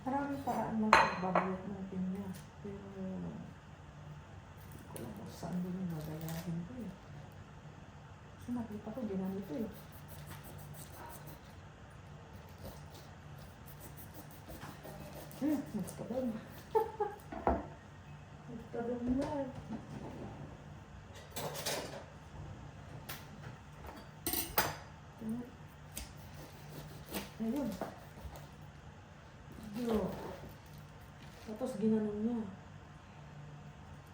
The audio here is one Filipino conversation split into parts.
Maraming paraan lang pagbabayad ng pinya. Pero, ko lang kung saan din yung gagayahin ko eh. Kasi nakita ko, ginanito eh. Nagtabang. Nagtabang na. Ayun. Yo. Tapos ginanon niya.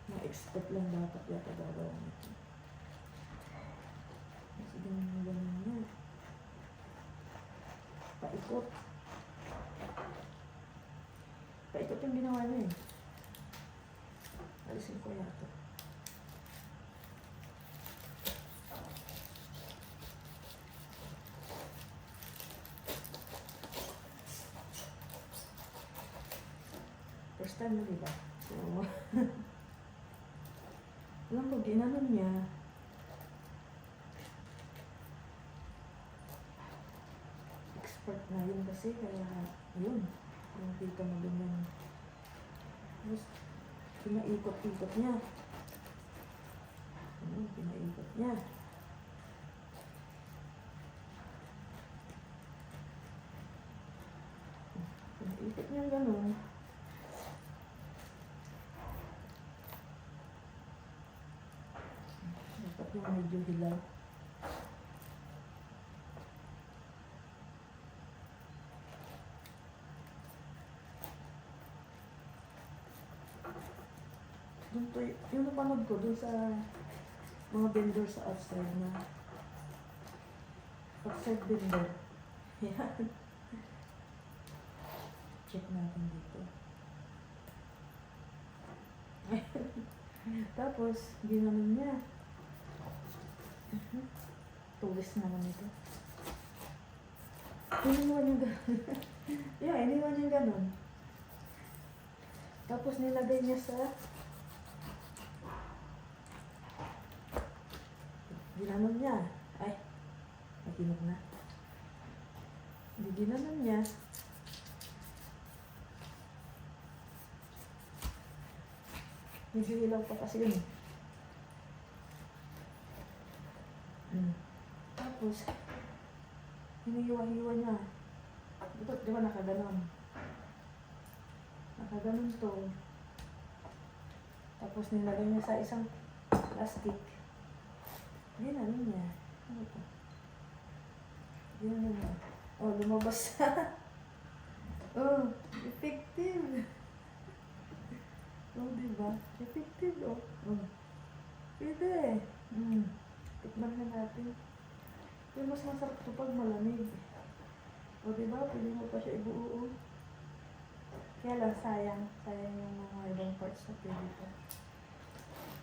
Na-expect lang dapat yata gagawin ito. Kasi ginanon niya. Paikot. Paikot yung ginawa niya eh. Alisin ko yata. First time na diba? So, alam ko, ginanon niya. Expert na yun kasi, kaya yun. Nakita mo ganyan. Tapos, pinaikot-ikot niya. Pinaikot niya. Pinaikot niya gano'n. Dapat yung medyo hilaw. Yung napanood ko dun sa mga vendor sa outside na outside vendor. Yan. Check natin dito. Tapos, ginanon niya. Tuwis naman ito. Iniwan niya gano'n. Yeah, iniwan niya gano'n. Tapos nilagay niya sa ginanon niya. Ay, nakinog na. Hindi ginanon niya. Medyo hilaw pa kasi yun. Tapos, hinihiwa-hiwa niya. Di ba nakaganon? Nakaganon to. Tapos nilagay niya sa isang plastic. Ginanon niya. Ano ito? Ginanon niya. Oh, lumabas. Oh, effective. Oh, diba? Effective, oh. Pwede. Tikman na natin. Pero mas masarap ito pag malamig. O, diba? Pwede mo pa siya ibuo. Kaya lang, sayang. Sayang yung mga ibang parts na pwede ito.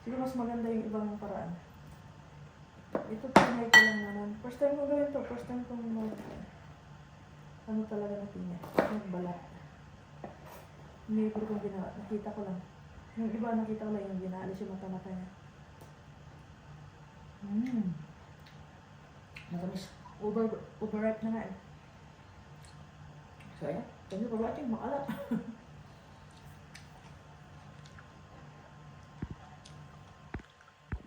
Siguro mas maganda yung ibang paraan. Ito, pinay ko lang naman. First time ko gawin ito. First time kong ano talaga na pinya. Nagbalat. Hindi ko kong ginawa. Nakita ko lang. Yung iba nakita ko lang yung ginaalis yung mata-mata niya. Matamis. Overripe na nga eh. So, ayan. Thank you for watching. Makalat.